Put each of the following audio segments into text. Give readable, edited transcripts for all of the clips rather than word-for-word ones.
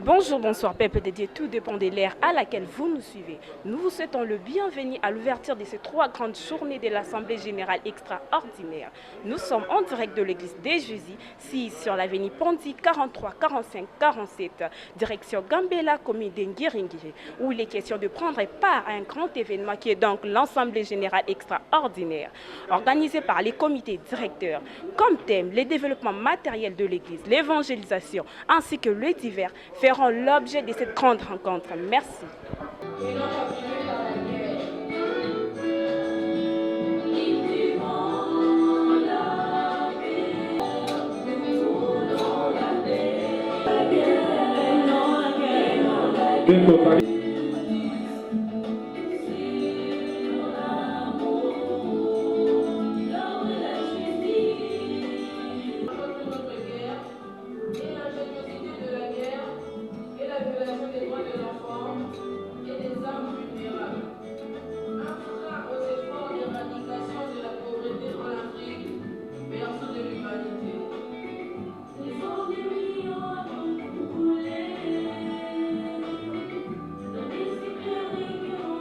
Bonjour, bonsoir, peuple de Dieu, tout dépend de l'ère à laquelle vous nous suivez. Nous vous souhaitons le bienvenu à l'ouverture de ces 3 grandes journées de l'Assemblée Générale Extraordinaire. Nous sommes en direct de l'église des Jésus, 6 sur l'avenue Ponty 43 45 47, direction Gambela, commune d'Ngiringiri, où il est question de prendre part à un grand événement qui est donc l'Assemblée Générale Extraordinaire, organisée par les comités directeurs. Comme thème, les développements matériels de l'église, l'évangélisation ainsi que le divers feront l'objet de cette grande rencontre. Merci.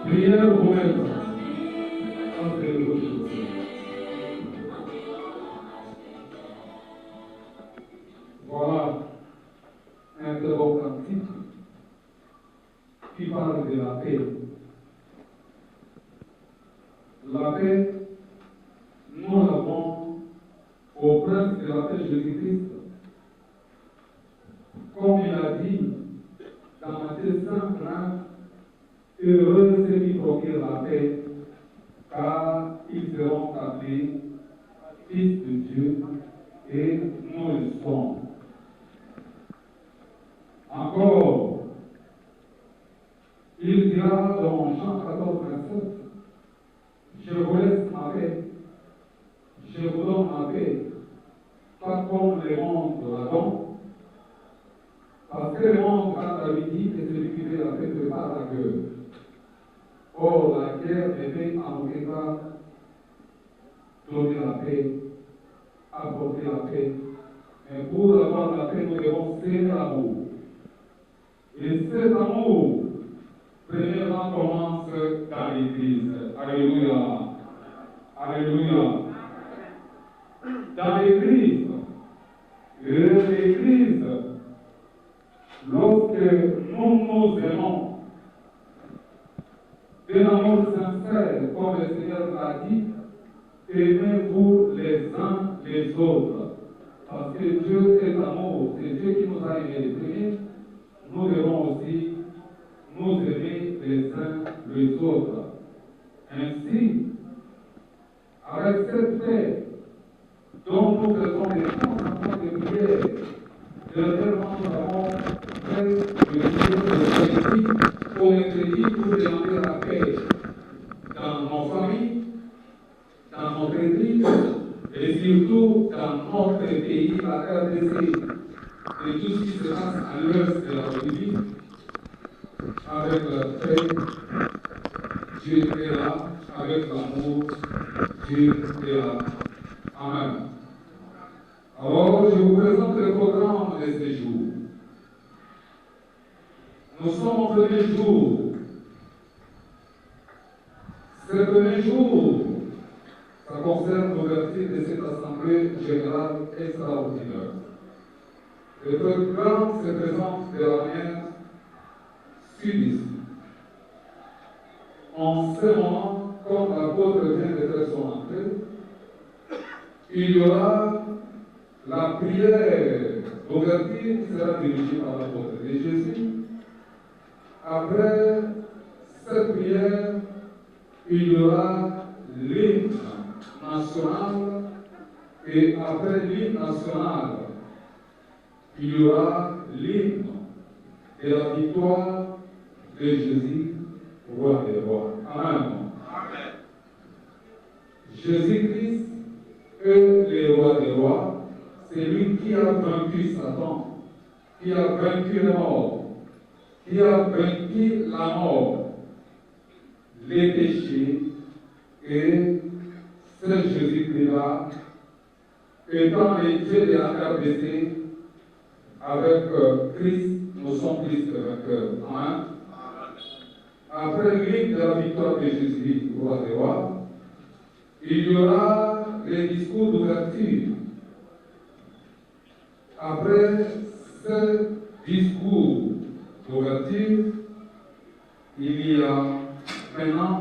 Prière pour elle. Voilà un très beau cantique qui parle de la paix. La paix, nous l'avons au prince de la paix Jésus-Christ. Comme il a dit dans Matthieu 5, heureux ceux qui procurent la paix, car ils seront appelés fils de Dieu, et nous le sommes. Encore, il dira dans Jean 14, 27, je vous laisse ma paix, je vous donne ma paix, pas comme le monde la donne, parce que le monde, quand la dit que celui qui veut la paix prépare la guerre. Or, la guerre ne peut en aucun cas donner la paix, apporter la paix. Mais pour avoir la paix, nous devons faire l'amour. Et cet amour, premièrement, commence dans l'Église. Alléluia. Alléluia. Dans l'Église, lorsque nous nous aimons, d'un amour sincère, comme le Seigneur l'a dit, aimez-vous les uns les autres. Parce que Dieu est amour, c'est Dieu qui nous a aimés les premiers. Nous devons aussi nous aimer les uns les autres. Ainsi, avec cette paix dont nous faisons des concentrations de prière, dernièrement nous avons fait le politique pour les pays pour demander la paix dans nos familles, dans notre église et surtout dans notre pays, la RDC, et tout ce qui se passe à l'ouest de la République, avec la paix, Dieu est là, avec l'amour, Dieu est là. Amen. Alors, je vous présente le programme de ce jour. Nous sommes au premier jour. Ce premier jour, ça concerne l'ouverture de cette Assemblée Générale Extraordinaire. Le programme se présente de la manière suivante. En ce moment, comme l'apôtre vient de faire son entrée, il y aura la prière d'ouverture qui sera dirigée par l'apôtre de Jésus. Après cette prière, il y aura l'hymne national, et après l'hymne national, il y aura l'hymne de la victoire de Jésus, roi des rois. Amen. Amen. Jésus-Christ est le roi des rois, c'est lui qui a vaincu Satan, qui a vaincu la mort, qui a vaincu la mort, les péchés, et c'est Jésus-Christ-là, étant les dieux de la RDC, avec Christ, nous sommes plus que vainqueurs. Amen. Après l'hymne de la victoire de Jésus, roi des rois, il y aura les discours d'ouverture. Après ce discours d'ouverture, il y a maintenant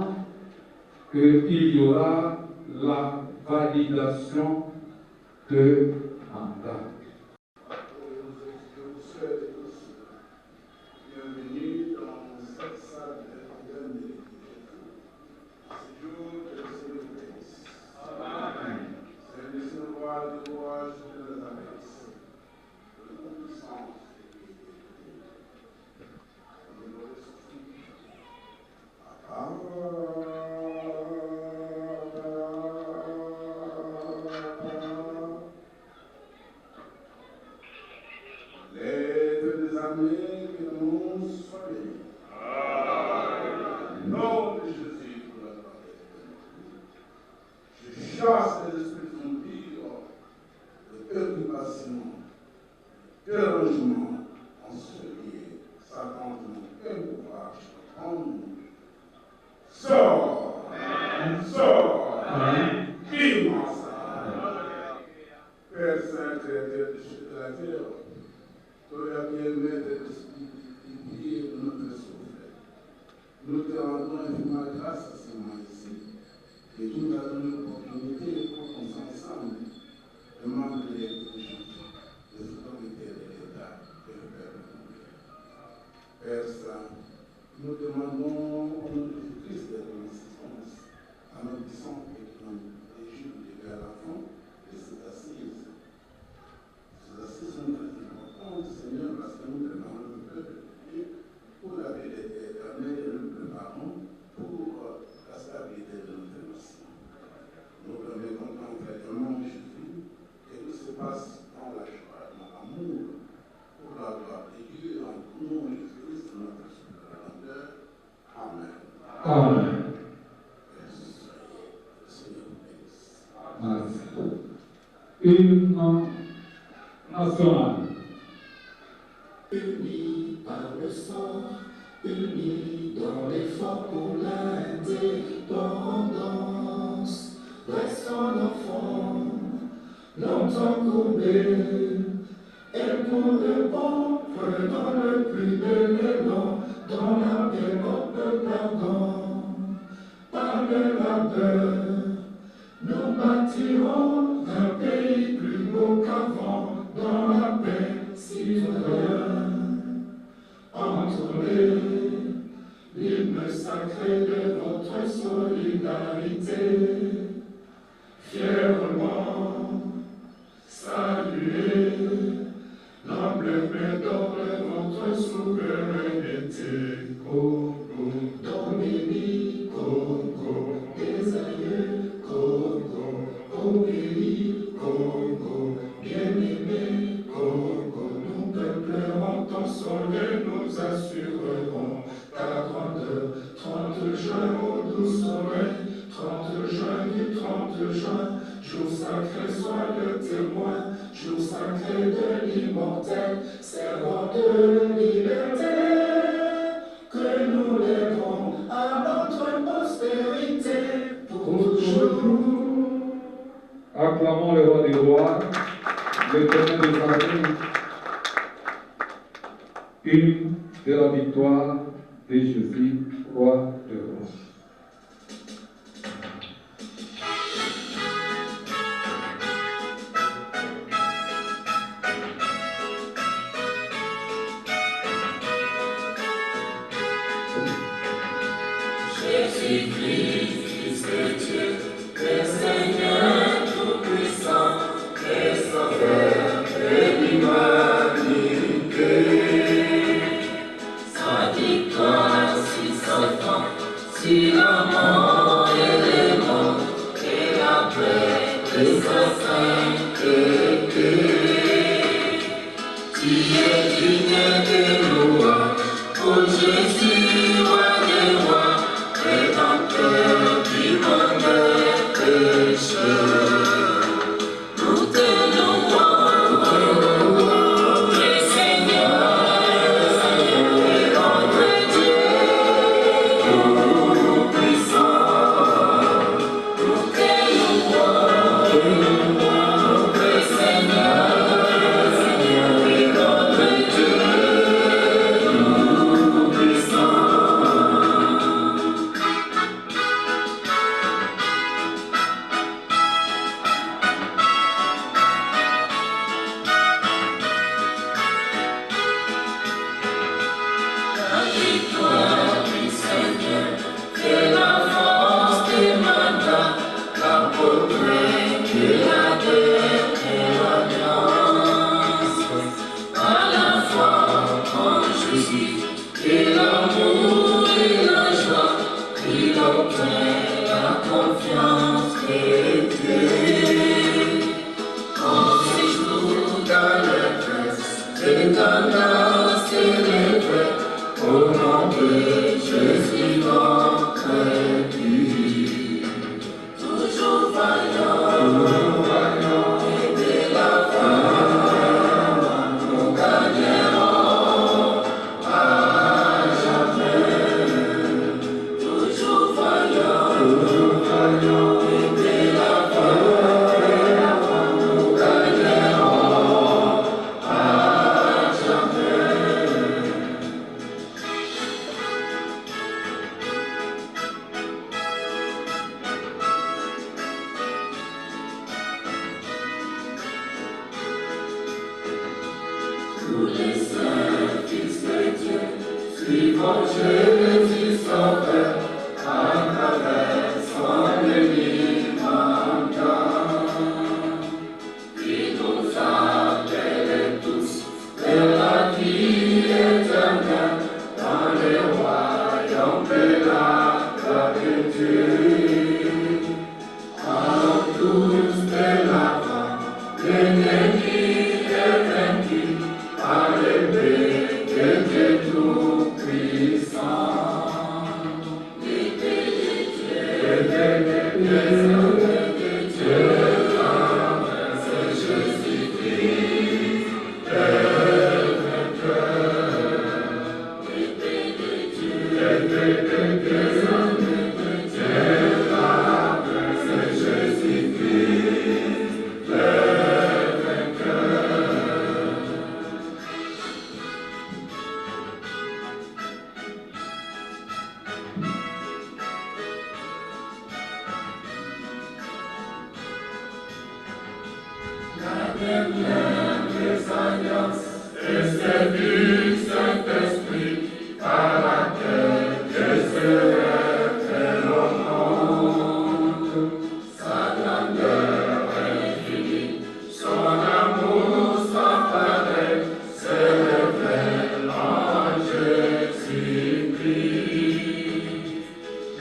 qu'il y aura la validation de mandat. Je vous souhaite tous bienvenue dans cette salle de réunion de l'Église. Ce jour que le Seigneur vous bénisse. Amen. C'est le Seigneur roi de roi de Nazareth, le Tout-Puissant. L'aide des armées que nous soit béni. Au nom de Jésus, pour la gloire de Dieu. Je chasse les esprits sombres, de préoccupation, de dérangement, ensoleillé, Satan de mon pouvoir, en nous. Sors! Sors! Immense! Père Saint, Créateur de la terre, toi bien maître de l'esprit de notre souffle. Nous te rendons infiniment grâce à ce moment ici, et tu nous as donné l'opportunité pour qu'on s'ensemble, le membre de l'Église, des autorités de l'État et le Père de mon Père Saint, nous demandons au nom de Jésus-Christ de ton assistance à notre puissant et de nos Jules de Père l'enfant de ces assises. Ces assises sont très importantes, Seigneur, parce que nous demandons le peuple de Dieu pour la vérité éternelle et nous préparons pour la stabilité de notre nation. Nous remettons concrètement Jésus et tout se passe dans la joie, dans l'amour, pour la gloire de Dieu, en nous, Jésus-Christ, notre Sauveur. Amen. Amen. Merci. Hymne national. Unis par le sang, unis dans l'effort pour l'indépendance. Restons enfants, longtemps courbés, et pour le bon, prenons le plus bel élan, dans la paix, notre pardon. Par le labeur, nous bâtirons un pays plus beau qu'avant, dans la paix citoyenne. Entendez l'hymne sacré de votre solidarité. Fièrement saluez l'emblème d'or de votre souveraineté. Congo, Dominique, Congo, des aïeux, Congo, au pays, Congo, bien-aimé, Congo, nous peuplerons ton sol et nous assurerons ta grandeur. 30 juin au doux soleil, 30 juin du 30 juin, jour sacré soit le témoin, jour sacré de l'immortel, servant de liberté, que nous lèverons à notre postérité pour toujours. Acclamons le roi des rois, l'éternel des armées, hymne de la victoire de Jésus, roi des rois. Jésus-Christ, Fils de Dieu, le Seigneur tout-puissant, le Sauveur de l'humanité. Sa victoire sur Satan, sur la mort et les morts, et la paix de sa sainteté. Tu es digne de louange, pour Jésus, roi des rois, Rédempteur du monde pécheur. Nous te louons. Jésus, et l'amour et la joie, il obtient la confiance chrétienne. En ces jours d'allégresse et d'annas célébrés, au nom de Jésus notre Dieu, toujours vaillant, et de la fin, nous gagnerons à jamais. Toujours vaillant, et de la fin, nous gagnerons à jamais. Tous les saints fils chrétiens suivant Jésus Sauveur à travers son énigme qui nous appelle tous vers la vie éternelle dans le royaume de la gloire de Dieu. Allons tous de l'avant, l'ennemi est vaincu par l'épée de Dieu Tout-Puissant. L'épée de Dieu, c'est Jésus-Christ, le vainqueur. L'épée de Dieu, c'est Jésus-Christ, le vainqueur. La dernière des alliances est celle du Saint-Esprit, par laquelle Dieu se révèle au monde. Sa grandeur infinie, son amour sans pareil, se révèle en Jésus-Christ.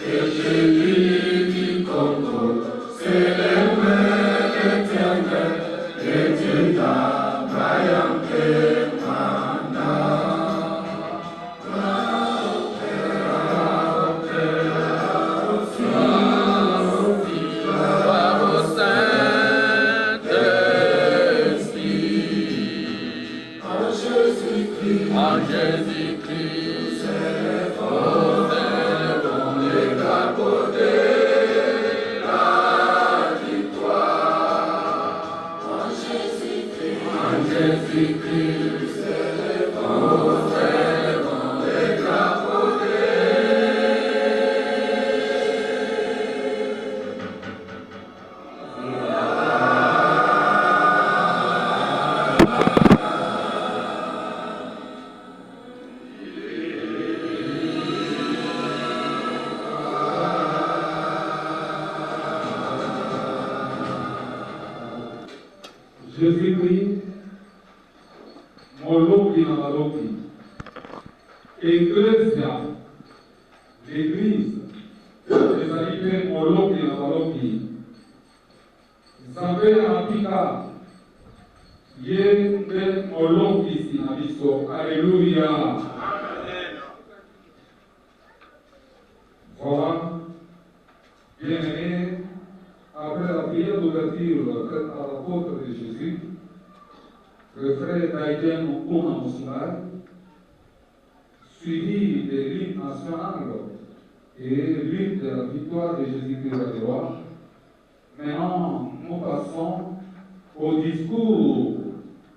Et Jésus du Congo, c'est le Père éternel, et Dieu d'Abraham permanent. Gloire au Saint-Esprit, en Jésus-Christ, célébrons les drapeaux de la victoire. En Jésus-Christ, célébrons les drapeaux de Jésus-Christ, Moloki na Maloki, Ecclesia, l'Église, les amis Moloki na Maloki, Nzambe anapika, ye nde molokisi na biso, Alléluia. Voilà, bien-aimés, après la prière d'ouverture faite à l'apôtre de Jésus, le frère Daïden Ouna Moussoulay, suivi des l'hymne national et l'hymne de la victoire de Jésus-Christ le roi. Maintenant, nous passons au discours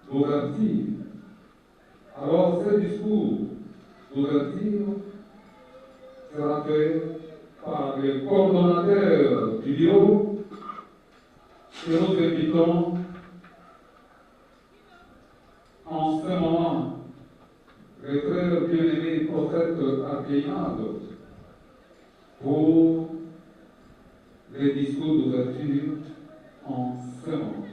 d'ouverture. Alors, ce discours d'ouverture sera fait par le coordonnateur du bureau que nous invitons en ce moment le frère bien-aimé prophète Archénade pour le discours d'ouverture en ce moment.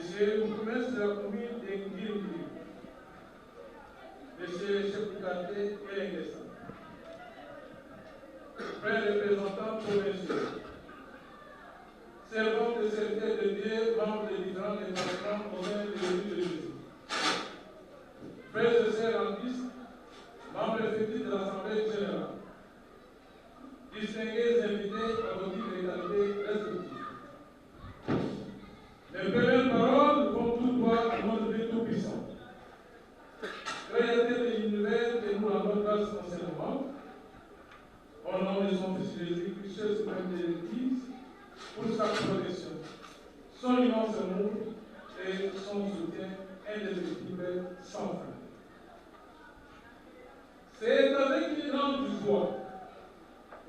Monsieur le bourgmestre de la commune de Ngiri, Monsieur le chef du quartier Elengesa, frères représentants provinciaux, servants de serviteurs de Dieu, membres des différents départements au sein de l'Église de Jésus, frères et sœurs en Christ, membres effectifs de l'Assemblée générale, distingués invités à vos titres et qualités respectifs. Les premières paroles vont tout droit à notre Dieu Tout-Puissant, Créateur de l'univers et nous rendons grâce enseignement, au nom de son Fils Jésus-Christ, seul suprême de l'Église, pour sa protection, son immense amour et son soutien indescriptible sans fin. C'est avec une grande joie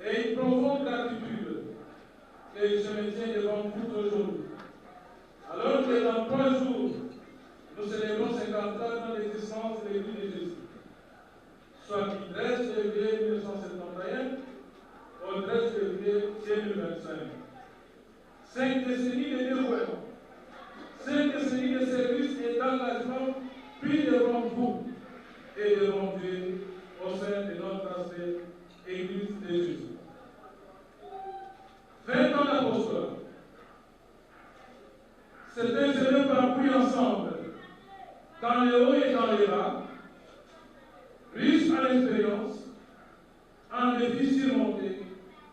et une profonde gratitude que je me tiens devant vous aujourd'hui. Alors que dans 3 jours, nous célébrons 50 ans de l'existence de l'Église de Jésus, soit du 13 février 1971 au 13 février 2025. 5 décennies de dévouement, 5 décennies de service et d'engagement pris devant vous et devant Dieu au sein de notre aspect Église de Jésus. 20 ans d'apostolat. C'est un chemin parcouru ensemble, dans les hauts et dans les bas, riche en expérience, en défis surmontés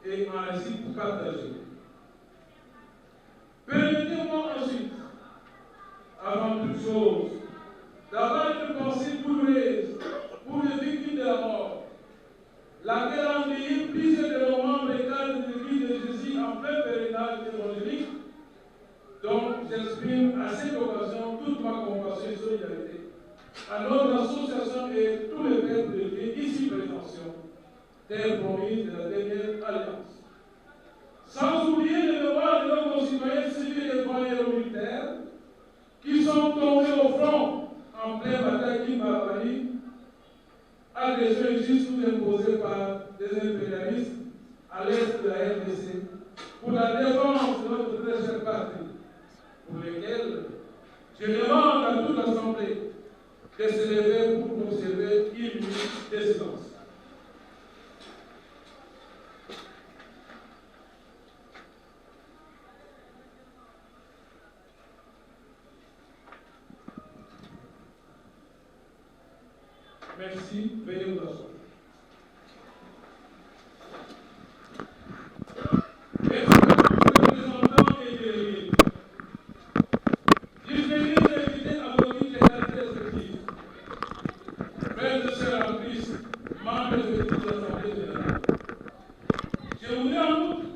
et en récits partagés. Permettez-moi ensuite, avant toute chose, d'avoir une pensée douloureuse pour les victimes de la mort, laquelle a endeuillé plusieurs de nos membres et cadres de l'Église de Jésus en plein pèlerinage évangélique, donc j'exprime à cette occasion toute ma compassion et solidarité à notre association et tous les pères de Dieu ici présents, terre promise de la dernière alliance. Sans oublier les mémoires de nos concitoyens civils et foyers militaires qui sont tombés au front en pleine bataille d'Imbarbarie, agression injuste ou imposée par des impérialistes à l'est de la RDC pour la défense de notre très chère patrie, pour lesquels je demande à toute l'Assemblée de se lever pour observer une minute de silence. Merci, veuillez vous asseoir. Merci aux représentants et délégués. Distingués invités à vos titres et qualités respectives. Frères et sœurs en Christ, membres effectifs de l'Assemblée générale. Je voudrais en outre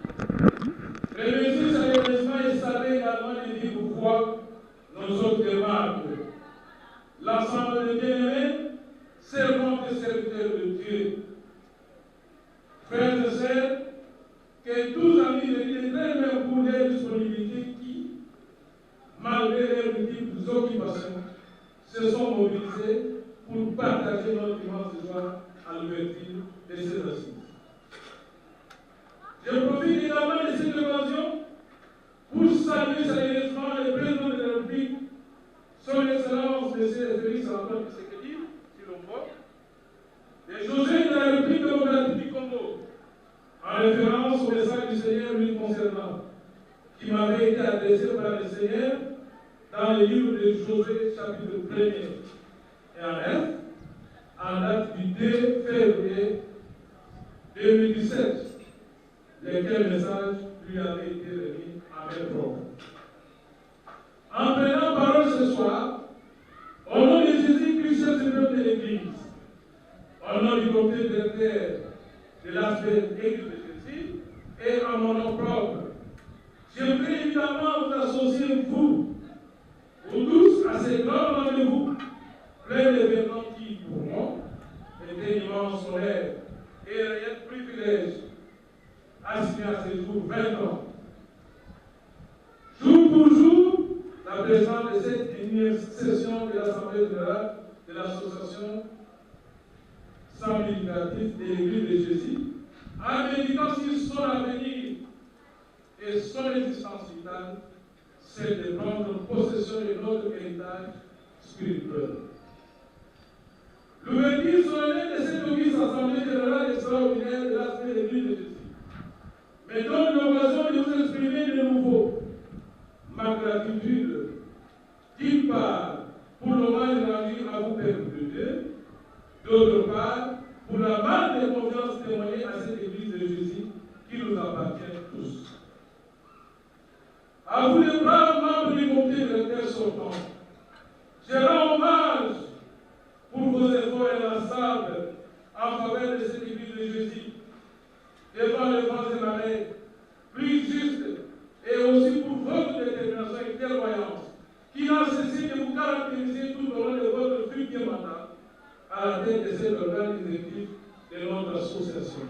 remercier chaleureusement et saluer également les vives voix, nos autres aimables, l'ensemble des bien-aimés, servants et serviteurs de Dieu. Frères et sœurs, que tous amis de Dieu très bien pour leur disponibilité qui, malgré leurs multiples occupations, se sont mobilisés pour partager notre immense joie à l'ouverture de ces assises. Je profite également de cette occasion pour saluer chaleureusement le président de la République, son Excellence M. Félix Antoine Tshisekedi, et José de la République démocratique du Congo, en référence au message du Seigneur lui concernant, qui m'avait été adressé par le Seigneur dans le livre de Josué, chapitre 1er et en 9, en date du 2 février 2017, lequel message lui avait été remis à mes propres. En prenant parole ce soir, au nom de Jésus-Christ, chef suprême de l'Église, au nom du comité directeur de l'aspect Église de Jésus et à mon nom propre, j'aimerais évidemment vous associer, vous tous, à ces grands rendez-vous, plein d'événements qui, pour moi, étaient immense honneur et réel privilège assigné à ces jours 20 ans. Jour pour jour, la présence de cette énième session de l'Assemblée générale de l'Association sans militatif de l'Église de Jésus, en méditant sur son avenir et son existence vitale, c'est de prendre possession de notre héritage spirituel. L'ouverture solennelle de cette auguste assemblée générale extraordinaire de la semaine de l'Église de Jésus me donne l'occasion de vous exprimer de nouveau ma gratitude, d'une part pour l'hommage rendu à vous, Père de Dieu, d'autre part pour la marque de confiance témoignée à cette Église de Jésus qui nous appartient tous. À vous les braves membres du comité directeur sortant, je rends hommage pour vos efforts inlassables en faveur de cette Église de Jésus, devant les vents et marées, plus juste, et aussi pour votre détermination et clairvoyance, qui n'a cessé de vous caractériser tout au long de votre futur mandat à la tête de cet organe exécutif de notre association.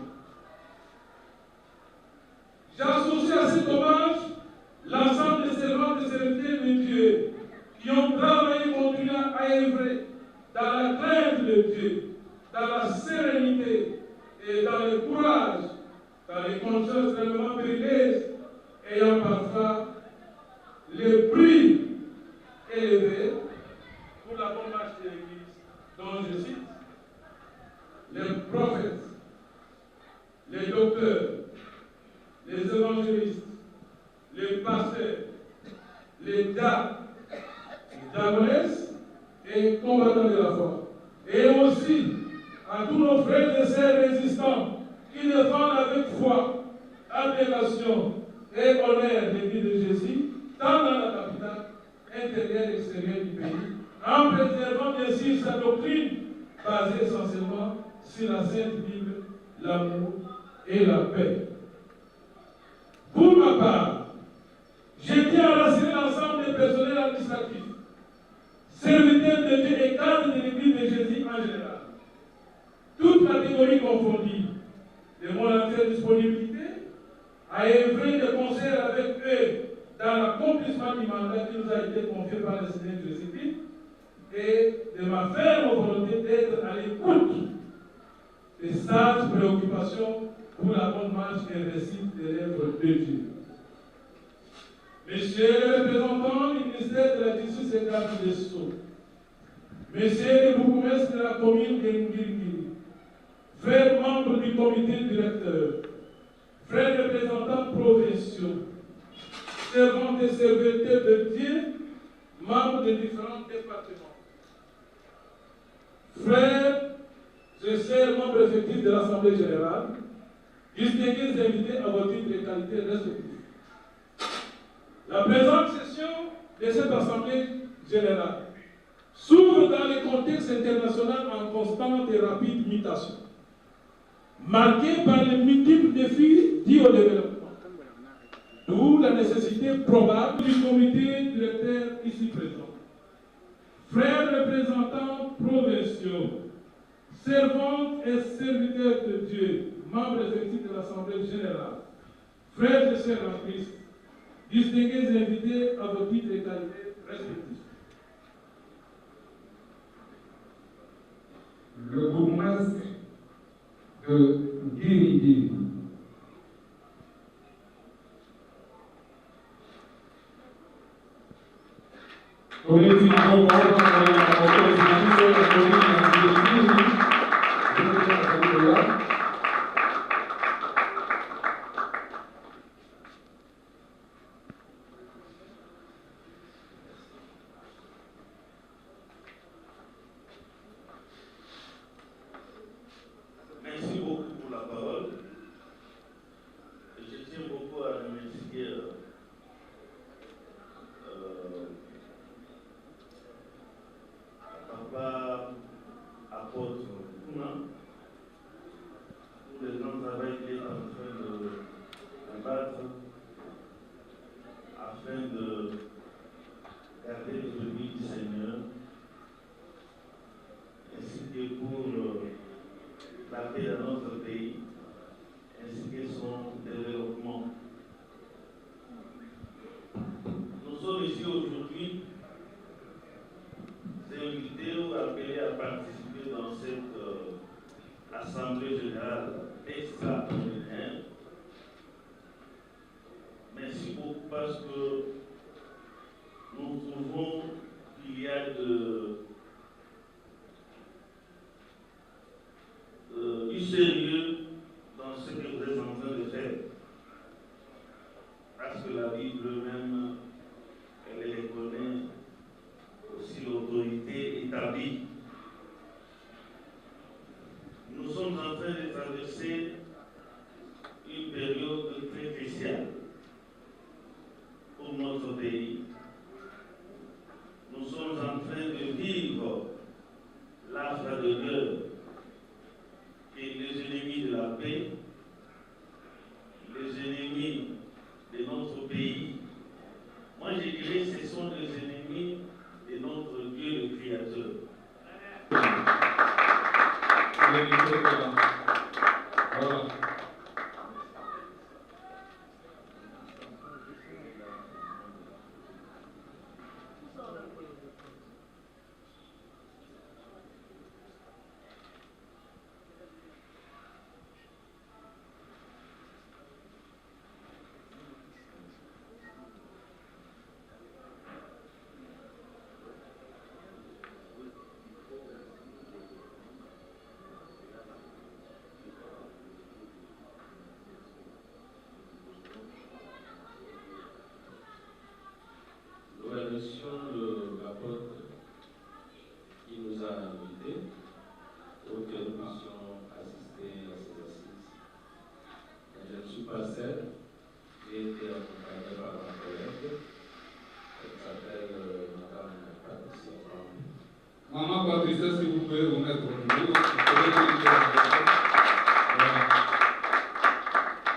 J'associe à cet hommage l'ensemble des servants et serviteurs de Dieu qui ont travaillé et continué à œuvrer dans la crainte de Dieu, dans la sérénité et dans le courage, dans les conditions extrêmement périlleuses, ayant parfois le prix élevé pour la bonne marche de l'Église, dont je cite les prophètes, les docteurs, les évangélistes, les pasteurs, les diaconesses et combattants de la foi. Et aussi à tous nos frères et sœurs résistants qui défendent avec foi, abnégation et honneur l'Église de Jésus, tant dans la capitale, intérieure et extérieure du pays, en préservant bien sûr sa doctrine basée essentiellement sur la Sainte Bible, l'amour et la paix. Pour ma part, je tiens à rassurer l'ensemble des personnels administratifs, serviteurs de Dieu et cadres de l'Église de Jésus en général, toute catégorie confondue, de mon entière disponibilité à œuvrer de concert avec eux dans l'accomplissement du mandat qui nous a été confié par le Seigneur Jésus-Christ et de ma ferme volonté d'être à l'écoute des sages préoccupations pour la bonne marche et réussite de l'œuvre de Dieu. Messieurs les représentants du ministère de la Justice et garde des Sceaux, messieurs les bourgmestres de la commune de Ngirigiri, frères membres du comité directeur, frères représentants provinciaux, servantes et serviteurs de Dieu, membres de différents départements, frères et sœurs membres effectifs de l'Assemblée générale, distingués invités à vos titres et qualités respectifs. La présente session de cette Assemblée générale s'ouvre dans le contexte international en constante et rapide mutation, marqué par les multiples défis dus au développement. D'où la nécessité probable du comité directeur ici présent. Frères représentants provinciaux, servantes et serviteurs de Dieu, membres effectifs de l'Assemblée générale, frères et sœurs en Christ, distingués invités à vos titres et qualités respectifs. Le bourgmestre de Ngirigiri, Merci beaucoup pour la parole. Je tiens beaucoup à remercier Papa apôtre Kouna pour le grand travail qu'il est en train de battre afin de garder les brebis du Seigneur, ainsi que pour la paix dans notre pays, ainsi que son développement. Nous sommes ici aujourd'hui invités ou appelés à participer dans cette assemblée générale extraordinaire. Merci beaucoup parce que Voilà. Nous remercions l'apôtre qui nous a invités pour que nous puissions assister à ces assises. Je ne suis pas seul, j'ai été accompagné par ma collègue, elle s'appelle Madame Patricia. Maman Patricia, si vous pouvez vous mettre au niveau.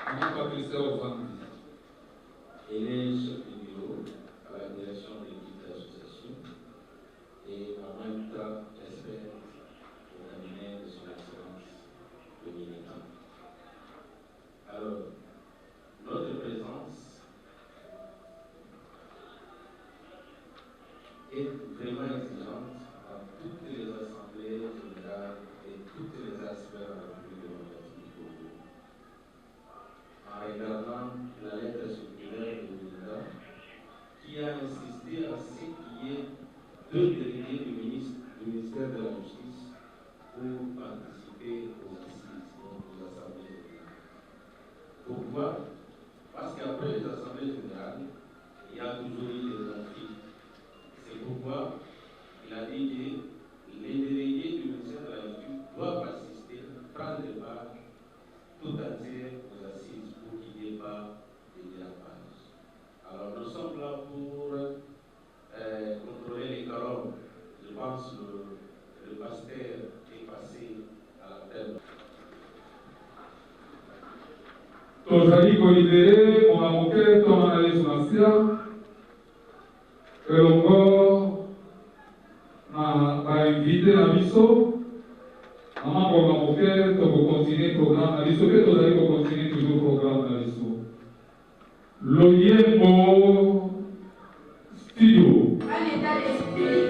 Maman Patricia au ventre. Elle est chef de bureau à la direction de l'équipe d'association et en même temps experte au cabinet de son excellence le militant. Alors, notre présence est vraiment exigeante dans toutes les assemblées générales et toutes les aspects de la République démocratique du Congo. En regardant la lettre circulaire de l'État qui a insisté à ce qu'il y ait 2 délégués du ministère de la Justice pour participer aux assises, donc aux assemblées générales. Pourquoi? Parce qu'après les assemblées générales, il y a toujours eu des conflits. C'est pourquoi il a dit que les délégués du ministère de la Justice doivent assister, prendre part tout entière aux assises pour qu'il n'y ait pas de dérapage. Alors nous sommes là pour contrôler les carottes. Je pense que le pasteur est passé à la tête. Tozali kolibere on a moke toma na Yesu Masia elongo na bainvite na biso amangonga moke tokokontinue programme na biso mpe tozali kokontinue toujours programme na biso Loyembo studio un état d'esprit